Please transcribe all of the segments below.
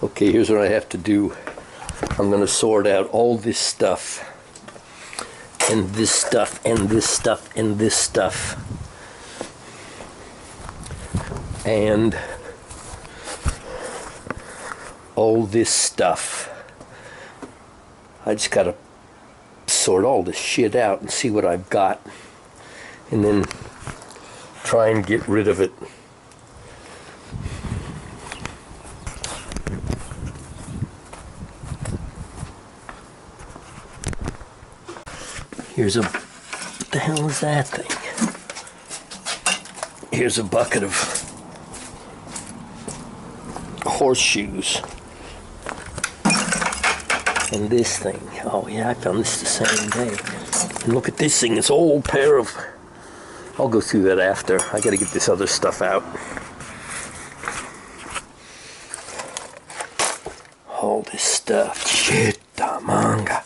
Okay, here's what I have to do. I'm going to sort out all this stuff, and this stuff, and this stuff, and this stuff. And all this stuff. I just got to sort all this shit out and see what I've got, and then try and get rid of it. Here's a, what the hell is that thing? Here's a bucket of horseshoes. And this thing, oh yeah, I found this the same day. And look at this thing, it's a whole pair of, I'll go through that after. I gotta get this other stuff out. All this stuff, shit, the manga.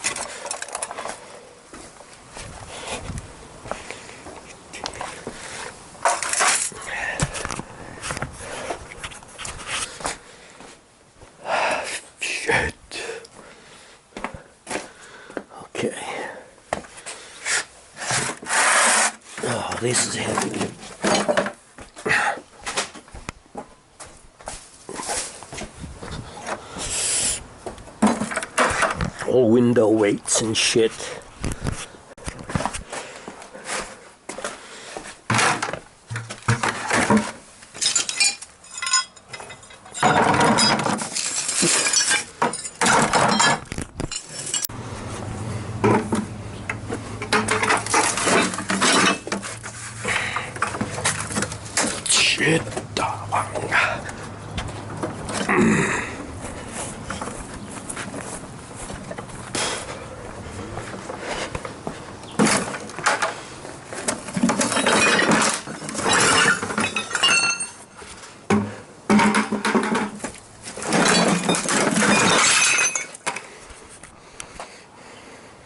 This is heavy. All window weights and shit.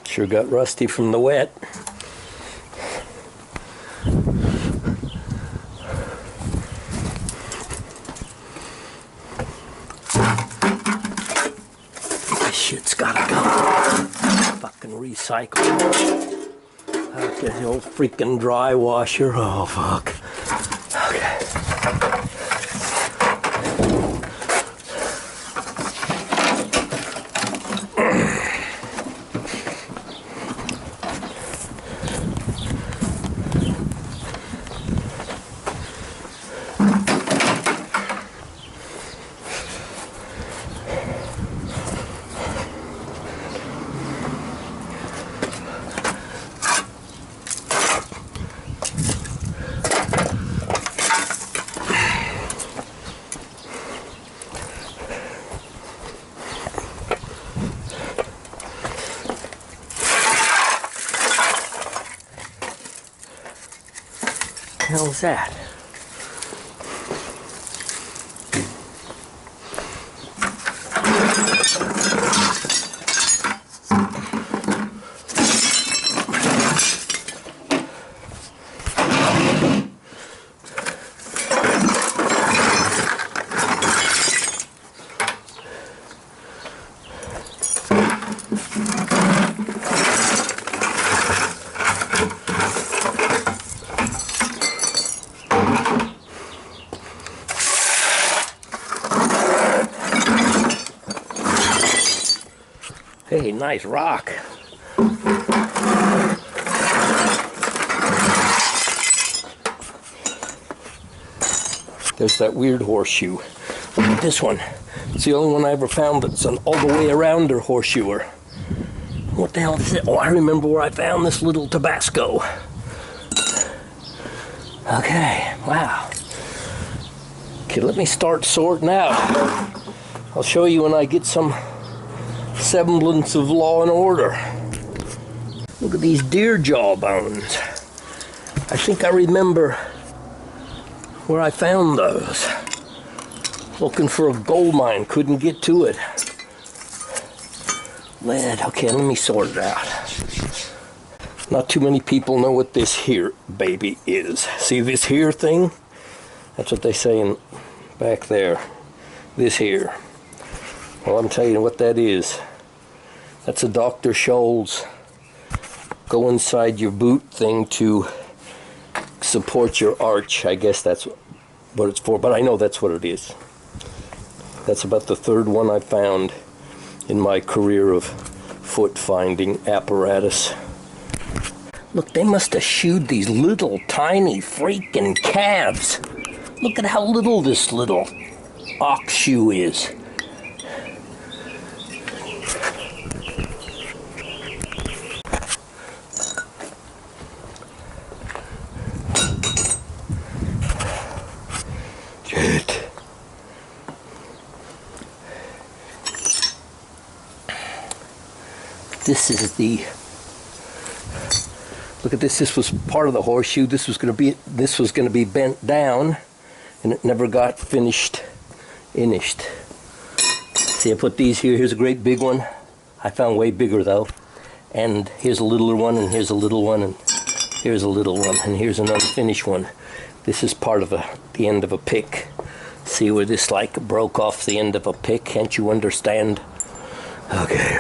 Sure got rusty from the wet. This shit's gotta go. Fucking recycle. Okay, the old freaking dry washer. Oh fuck. Okay. What the hell is that? Hey, nice rock. There's that weird horseshoe. Look at this one. It's the only one I ever found that's an all the way around her horseshoer. What the hell is it? Oh, I remember where I found this little Tabasco. Okay, wow. Okay, let me start sorting out. I'll show you when I get some semblance of law and order. Look at these deer jaw bones. I think I remember where I found those. Looking for a gold mine, couldn't get to it. Lead, okay, let me sort it out. Not too many people know what this here baby is. See this here thing? That's what they say in back there. This here. Well, I'm telling you what that is. That's a Dr. Scholl's go inside your boot thing to support your arch. I guess that's what it's for, but I know that's what it is. That's about the third one I found in my career of foot finding apparatus. Look, they must have shoed these little tiny freaking calves. Look at how little this little ox shoe is. Good. This is the, look at this. This was part of the horseshoe. This was going to be bent down, and it never got finished. See, I put these here. Here's a great big one. I found way bigger though. And here's a littler one, and here's a little one, and here's a little one, and here's an unfinished one. This is part of the end of a pick. See where this like broke off the end of a pick? Can't you understand? Okay.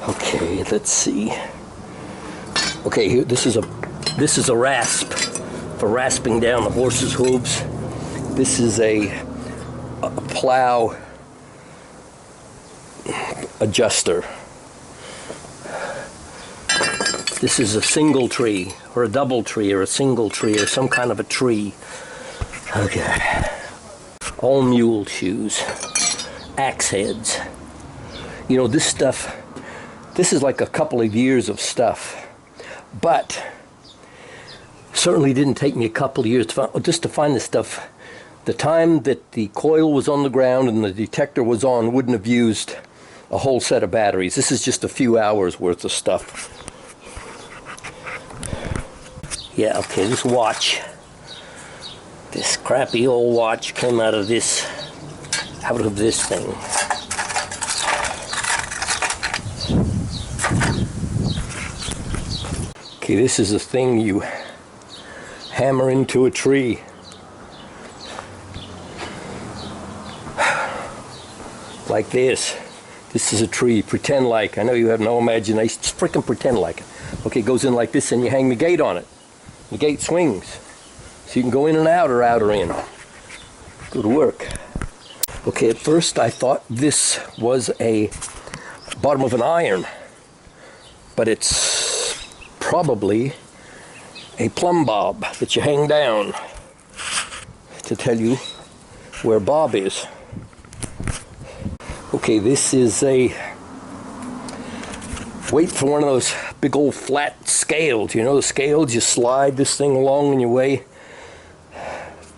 Okay, let's see. Okay, here this is a rasp for rasping down the horse's hooves. This is a plow adjuster. This is a single tree, or a double tree, or a single tree, or some kind of a tree. Okay. All mule shoes. Axe heads. You know, this stuff, this is like a couple of years of stuff. But certainly didn't take me a couple of years just to find this stuff. The time that the coil was on the ground and the detector was on wouldn't have used a whole set of batteries. This is just a few hours worth of stuff. Yeah, okay, this watch, this crappy old watch came out of this thing. Okay, this is a thing you hammer into a tree. Like this. This is a tree. Pretend like. I know you have no imagination. Just freaking pretend like it. Okay, it goes in like this and you hang the gate on it. The gate swings. So you can go in and out or in. Good work. Okay, at first I thought this was a bottom of an iron. But it's probably a plumb bob that you hang down to tell you where Bob is. Okay, this is a weight for one of those big old flat scales. You know the scales, you slide this thing along and you weigh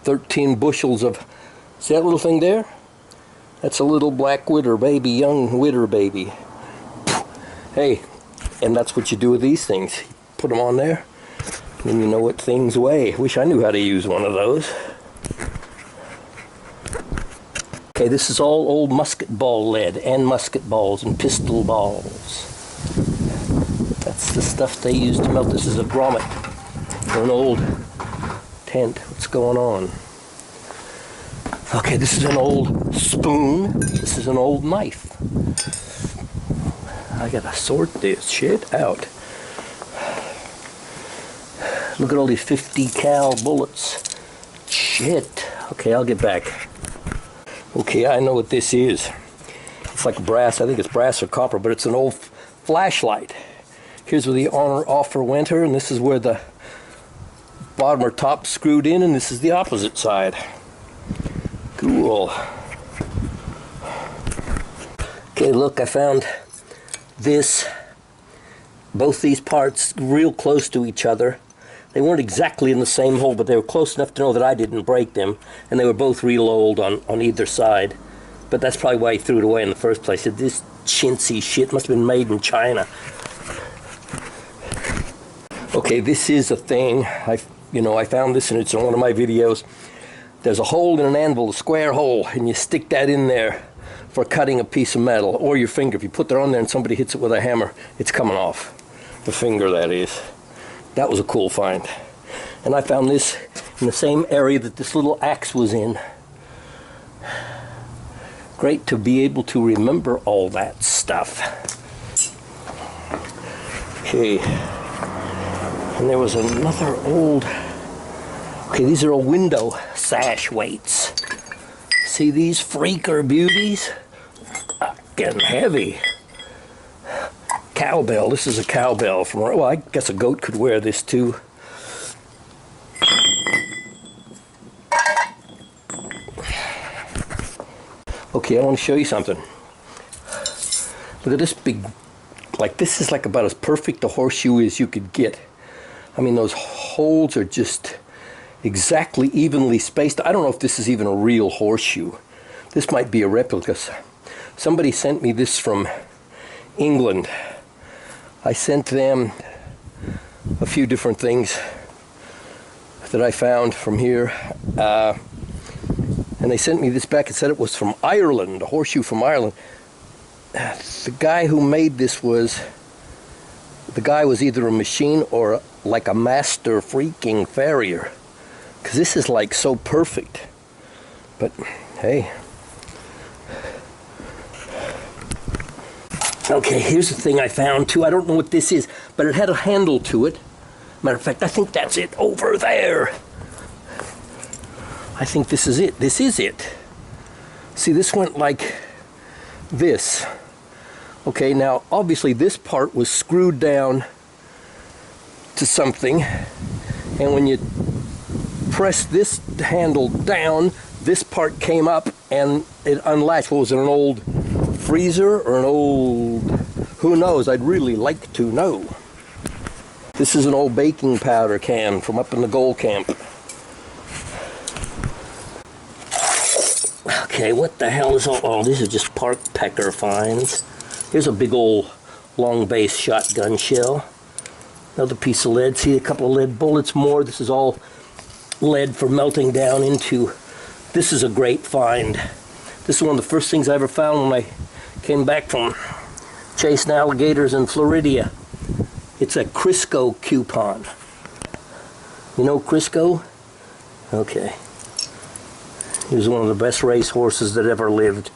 13 bushels of, see that little thing there? That's a little black widder baby, young widder baby. Hey, and that's what you do with these things. Put them on there, and then you know what things weigh. Wish I knew how to use one of those. Okay, this is all old musket ball lead, and musket balls and pistol balls. That's the stuff they use to melt. This is a grommet for an old tent. What's going on? Okay, this is an old spoon. This is an old knife. I gotta sort this shit out. Look at all these 50 cal bullets. Shit. Okay, I'll get back. Okay, I know what this is. It's like brass. I think it's brass or copper, but it's an old flashlight. Here's where the on-or-off went her, and this is where the bottom or top screwed in, and this is the opposite side. Cool. Okay, look, I found this. Both these parts real close to each other. They weren't exactly in the same hole, but they were close enough to know that I didn't break them, and they were both real old on either side. But that's probably why he threw it away in the first place. This chintzy shit must have been made in China. Okay, this is a thing. I found this, and it's in one of my videos. There's a hole in an anvil, a square hole, and you stick that in there for cutting a piece of metal, or your finger. If you put that on there and somebody hits it with a hammer, it's coming off. The finger, that is. That was a cool find. And I found this in the same area that this little axe was in. Great to be able to remember all that stuff. Okay, and there was another old, okay, these are all window sash weights. See these freaker beauties? Getting heavy. Cowbell, this is a cowbell from, well, I guess a goat could wear this too. Okay, I want to show you something. Look at this big, like this is like about as perfect a horseshoe as you could get. I mean, those holes are just exactly evenly spaced. I don't know if this is even a real horseshoe. This might be a replica. Somebody sent me this from England. I sent them a few different things that I found from here. And they sent me this back and said it was from Ireland, a horseshoe from Ireland. The guy who made this was either a machine or like a master freaking farrier. Because this is like so perfect. But hey. Okay, here's the thing I found too. I don't know what this is, but it had a handle to it. Matter of fact, I think that's it over there. I think this is it. This is it. See, this went like this. Okay, now obviously this part was screwed down to something, and when you press this handle down, this part came up and it unlatched. What was it, an old freezer or an old, who knows? I'd really like to know. This is an old baking powder can from up in the gold camp. Okay, what the hell is all, oh, this is just park pecker finds. Here's a big old long base shotgun shell. Another piece of lead. See a couple of lead bullets more. This is all lead for melting down into. This is a great find. This is one of the first things I ever found when I came back from chasing alligators in Florida. It's a Crisco coupon. You know Crisco? Okay. He was one of the best race horses that ever lived.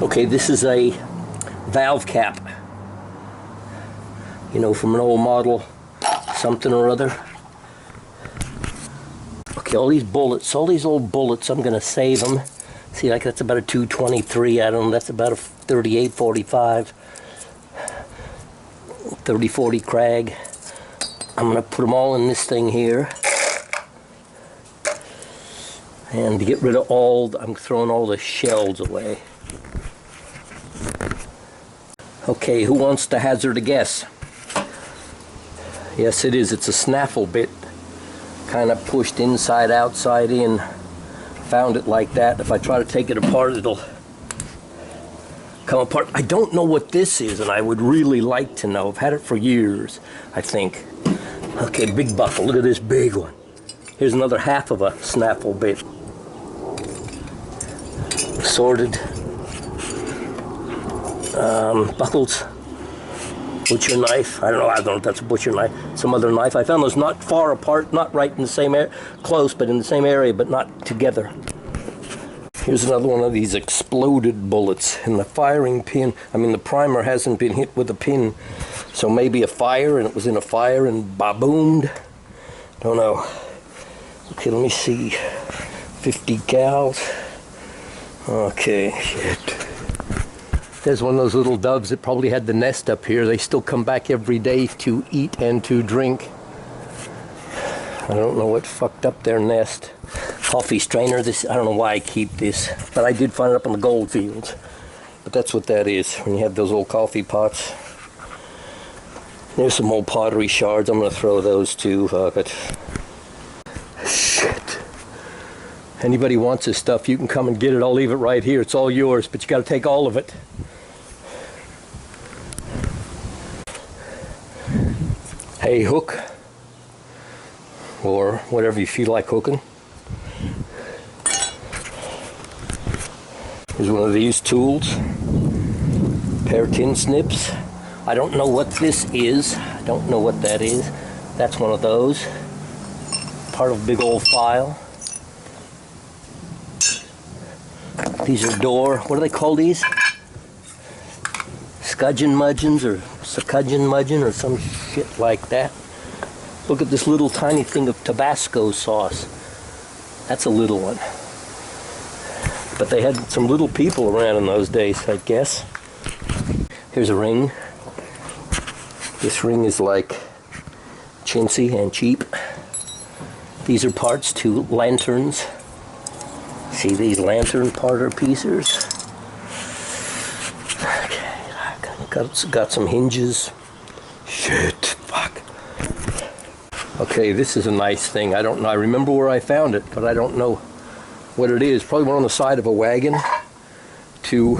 Okay, this is a valve cap. You know, from an old model, something or other. Okay, all these bullets, all these old bullets, I'm gonna save them. See, like that's about a 223, I don't know, that's about a 38-45. 30-40 Krag. I'm gonna put them all in this thing here. And to get rid of all, I'm throwing all the shells away. Okay, who wants to hazard a guess? Yes, it is. It's a snaffle bit. Kind of pushed inside, outside in. Found it like that. If I try to take it apart, it'll come apart. I don't know what this is, and I would really like to know. I've had it for years, I think. Okay, big buckle. Look at this big one. Here's another half of a snaffle bit. Sorted. Buckles. Butcher knife. I don't know if that's a butcher knife. Some other knife. I found those not far apart, not right in the same area, close, but in the same area, but not together. Here's another one of these exploded bullets. And the firing pin, I mean the primer hasn't been hit with a pin. So maybe a fire, and it was in a fire and ba-boomed. Don't know. Okay, let me see. 50 cals. Okay, shit. There's one of those little doves that probably had the nest up here. They still come back every day to eat and to drink. I don't know what fucked up their nest. Coffee strainer. This, I don't know why I keep this, but I did find it up in the gold fields. But that's what that is, when you have those old coffee pots. There's some old pottery shards. I'm going to throw those too. But shit. Anybody wants this stuff, you can come and get it. I'll leave it right here. It's all yours, but you got to take all of it. Hey, hook, or whatever you feel like hooking. Here's one of these tools. Pair of tin snips. I don't know what this is. I don't know what that is. That's one of those. Part of a big old file. These are door, what do they call these? Scudgeon-mudgeons or succudgeon-mudgeon or some shit like that. Look at this little tiny thing of Tabasco sauce. That's a little one. But they had some little people around in those days, I guess. Here's a ring. This ring is like chintzy and cheap. These are parts to lanterns. See these lantern parter pieces? Okay, got some hinges. Shit, fuck. Okay, this is a nice thing. I don't know. I remember where I found it, but I don't know what it is. Probably one on the side of a wagon to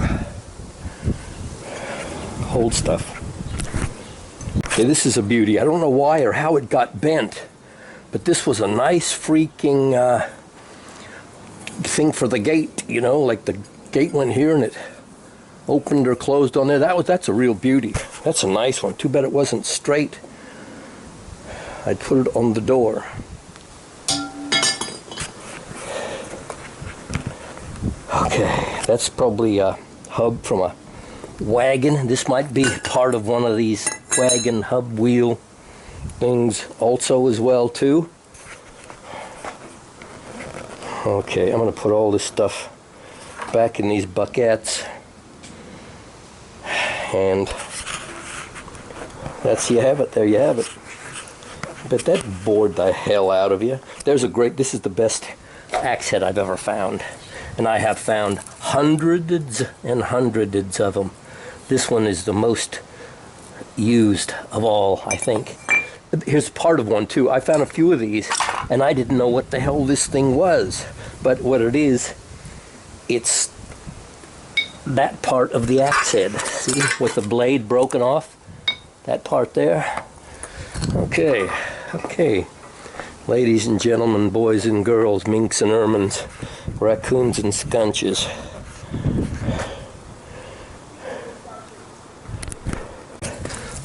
hold stuff. Okay, this is a beauty. I don't know why or how it got bent, but this was a nice freaking thing for the gate, you know, like the gate went here and it opened or closed on there. That's a real beauty. That's a nice one. Too bad it wasn't straight. I'd put it on the door. Okay, that's probably a hub from a wagon. This might be part of one of these wagon hub wheel things also as well too. Okay, I'm going to put all this stuff back in these buckets. And that's, you have it. There you have it. But that bored the hell out of you. There's a great, this is the best axe head I've ever found. And I have found hundreds and hundreds of them. This one is the most used of all, I think. Here's part of one too. I found a few of these and I didn't know what the hell this thing was. But what it is, it's that part of the axe head. See, with the blade broken off? That part there. Okay, okay. Ladies and gentlemen, boys and girls, minks and ermines, raccoons and skunches.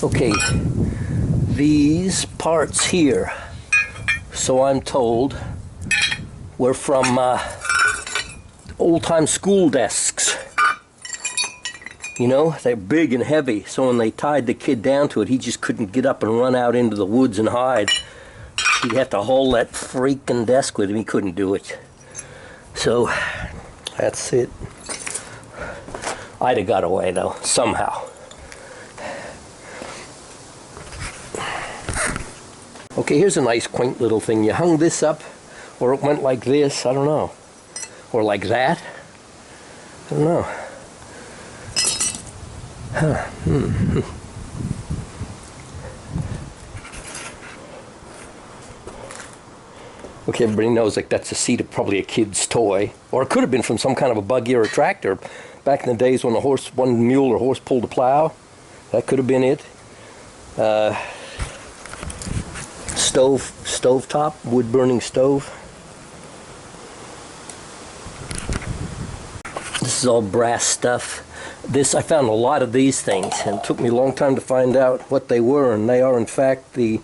Okay, these parts here, so I'm told, were from old-time school desks. You know, they're big and heavy, so when they tied the kid down to it, he just couldn't get up and run out into the woods and hide. He'd have to haul that freaking desk with him. He couldn't do it. So, that's it. I'd have got away, though, somehow. Okay, here's a nice, quaint little thing. You hung this up, or it went like this, I don't know. Or like that. I don't know. Huh. Okay, everybody knows like that's a seat of probably a kid's toy. Or it could have been from some kind of a buggy or a tractor. Back in the days when one mule or horse pulled a plow. That could have been it. Stovetop, wood-burning stove. This is all brass stuff. I found a lot of these things, and it took me a long time to find out what they were, and they are in fact the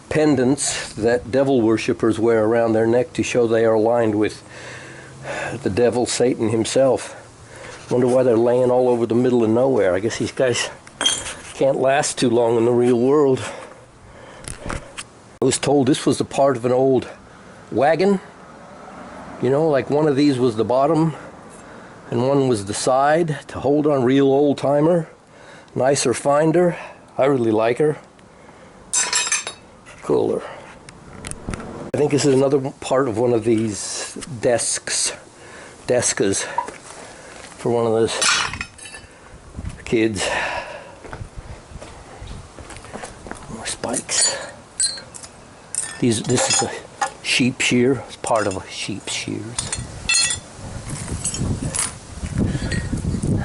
pendants that devil worshippers wear around their neck to show they are aligned with the devil, Satan himself. Wonder why they're laying all over the middle of nowhere. I guess these guys can't last too long in the real world. I was told this was a part of an old wagon. You know, like one of these was the bottom and one was the side to hold on. Real old timer. Nicer finder. I really like her. Cooler. I think this is another part of one of these deskas for one of those kids. More spikes. This is a sheep shear. It's part of a sheep shears.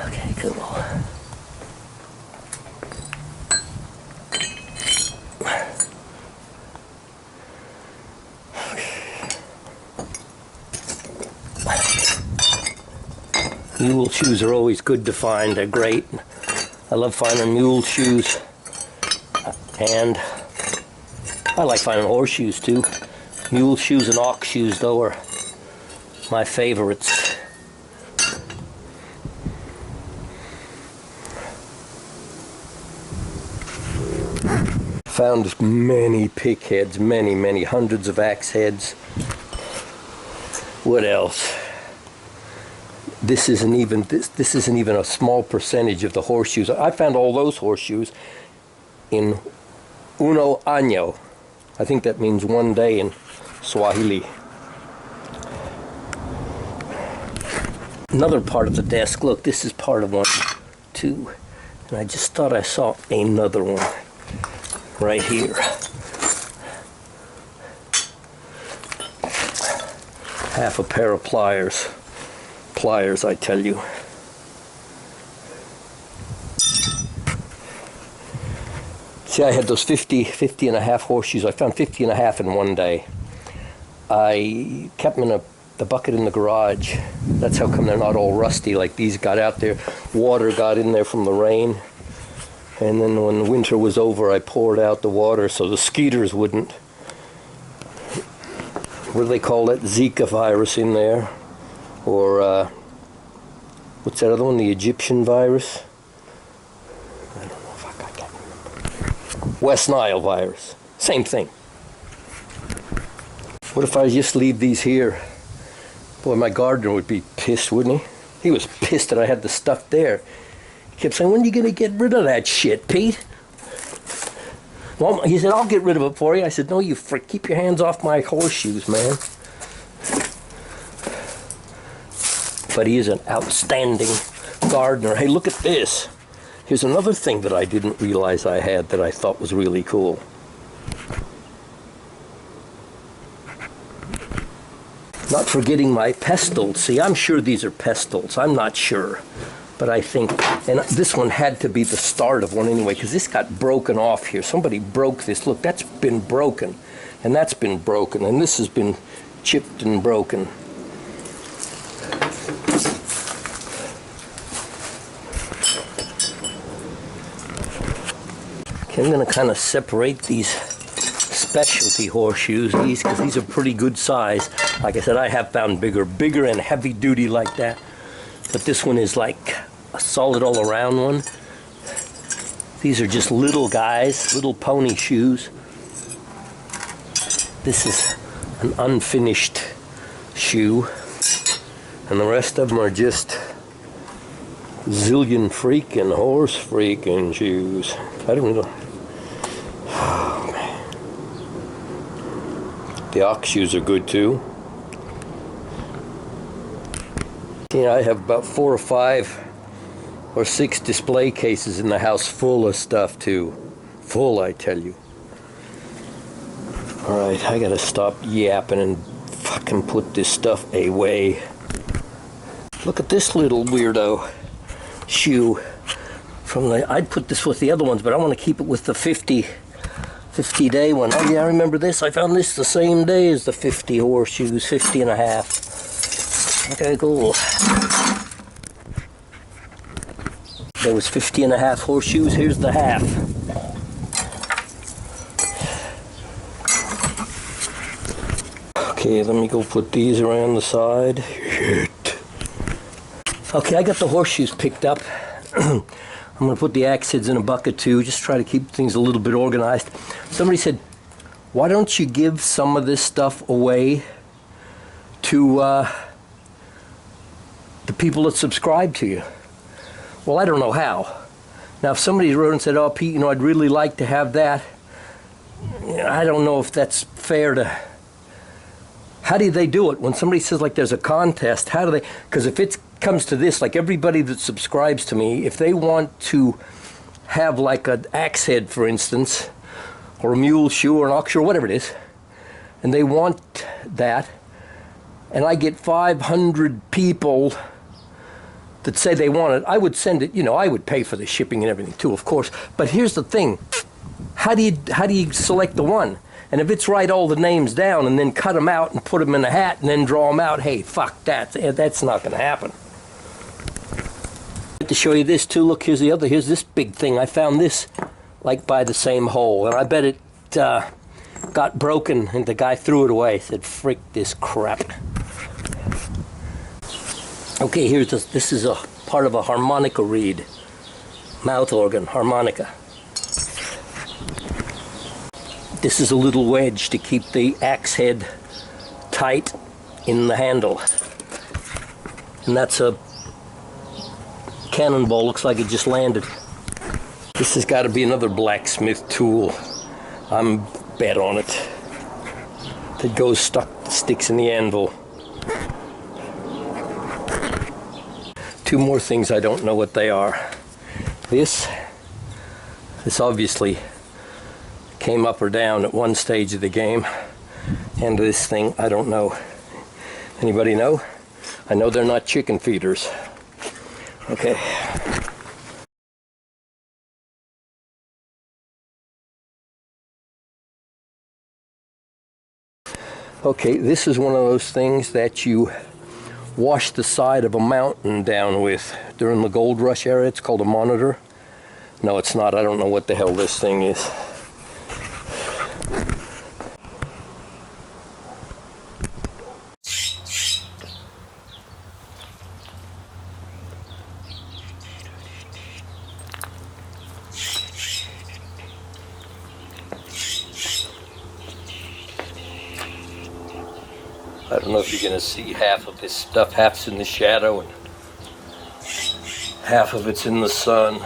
Okay, cool. Mule shoes are always good to find. They're great. I love finding mule shoes, and I like finding horseshoes too. Mule shoes and ox shoes, though, are my favorites. found many pick heads, many, hundreds of axe heads. What else? This isn't even a small percentage of the horseshoes. I found all those horseshoes in uno año. I think that means 1 day in Swahili. Another part of the desk. Look, this is part of 1, 2, and I just thought I saw another one right here. Half a pair of pliers. Pliers, I tell you. See, I had those 50 and a half horseshoes. I found 50 and a half in 1 day. I kept them in the bucket in the garage. That's how come they're not all rusty like these. Got out there, water got in there from the rain, and then when the winter was over, I poured out the water so the skeeters wouldn't, what do they call that, Zika virus in there, or what's that other one, the Egyptian virus? I don't know, fuck, I can't remember. West Nile virus, same thing. What if I just leave these here? Boy, my gardener would be pissed, wouldn't he? He was pissed that I had the stuff there. He kept saying, when are you going to get rid of that shit, Pete? Well, he said, I'll get rid of it for you. I said, no, you freak, keep your hands off my horseshoes, man. But he is an outstanding gardener. Hey, look at this. Here's another thing that I didn't realize I had that I thought was really cool. Not forgetting my pestles. See, I'm sure these are pestles. I'm not sure. But I think, and this one had to be the start of one anyway, because this got broken off here. Somebody broke this. Look, that's been broken. And that's been broken. And this has been chipped and broken. Okay, I'm going to kind of separate these specialty horseshoes, because these are pretty good size. Like I said, I have found bigger and heavy duty like that, but this one is like a solid all around one. These are just little guys, little pony shoes. This is an unfinished shoe, and the rest of them are just zillion freaking horse freaking shoes. I don't know. The ox shoes are good too. You know, I have about 4 or 5 or 6 display cases in the house full of stuff too. Full, I tell you. Alright, I gotta stop yapping and fucking put this stuff away. Look at this little weirdo shoe. I'd put this with the other ones, but I want to keep it with the 50-day one. Oh yeah, I remember this. I found this the same day as the 50 horseshoes, 50 and a half. Okay, cool. There was 50 and a half horseshoes. Here's the half. Okay, let me go put these around the side. Shit. Okay, I got the horseshoes picked up. I'm going to put the axe heads in a bucket too, just try to keep things a little bit organized. Somebody said, why don't you give some of this stuff away to the people that subscribe to you? Well, I don't know how. Now, if somebody wrote and said, oh, Pete, you know, I'd really like to have that, I don't know if that's fair to... How do they do it? When somebody says, like, there's a contest, how do they... Because if it comes to this, like, everybody that subscribes to me, if they want to have, like, an axe head, for instance, or a mule shoe or an ox shoe or whatever it is, and they want that, and I get 500 people that say they want it, I would send it, you know, I would pay for the shipping and everything too, of course. But here's the thing. How do you select the one? And if it's write all the names down and then cut them out and put them in a hat and then draw them out, hey, fuck that. That's not going to happen. To show you this too, look, here's this big thing. I found this like by the same hole, and I bet it got broken and the guy threw it away. Said, frick this crap. Okay, this is a part of a harmonica reed. Mouth organ, harmonica. This is a little wedge to keep the axe head tight in the handle. And that's a cannonball, looks like it just landed. This has got to be another blacksmith tool. I'm bet on it. That goes sticks in the anvil. Two more things I don't know what they are. This obviously came up or down at one stage of the game. And this thing, I don't know. Anybody know? I know they're not chicken feeders. Okay. Okay, this is one of those things that you wash the side of a mountain down with during the gold rush era. It's called a monitor. No, it's not. I don't know what the hell this thing is. I don't know if you're going to see half of this stuff. Half's in the shadow and half of it's in the sun.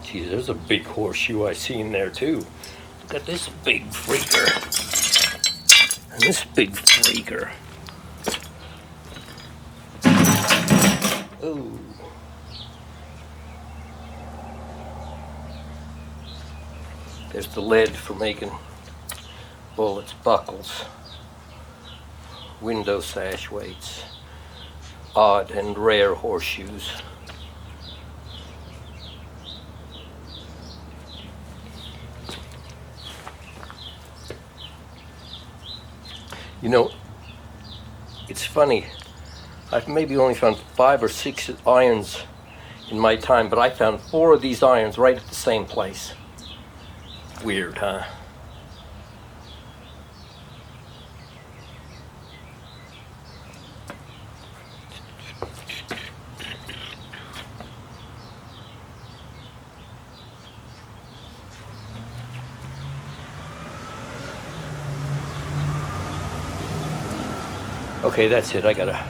Geez, there's a big horseshoe I see in there too. Look at this big freaker. And this big freaker. Oh. There's the lead for making bullets, buckles, window sash weights, odd and rare horseshoes. You know, it's funny. I've maybe only found 5 or 6 irons in my time, but I found 4 of these irons right at the same place. Weird, huh? Okay, that's it. I gotta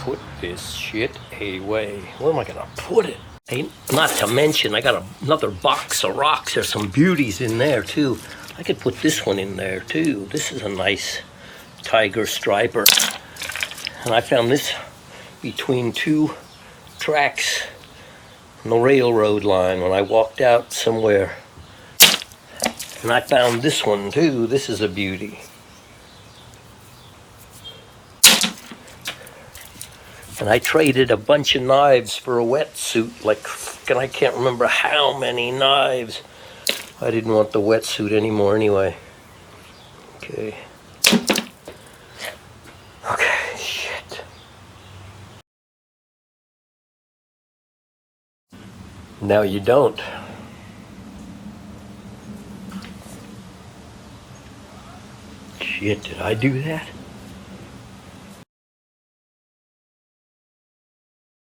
put this shit away. Where am I gonna put it? Not to mention, I got another box of rocks. There's some beauties in there too. I could put this one in there too. This is a nice tiger striper. And I found this between 2 tracks on the railroad line when I walked out somewhere. And I found this one too. This is a beauty. And I traded a bunch of knives for a wetsuit, like, and I can't remember how many knives. I didn't want the wetsuit anymore anyway. Okay. Okay, shit. Now you don't. Shit, did I do that?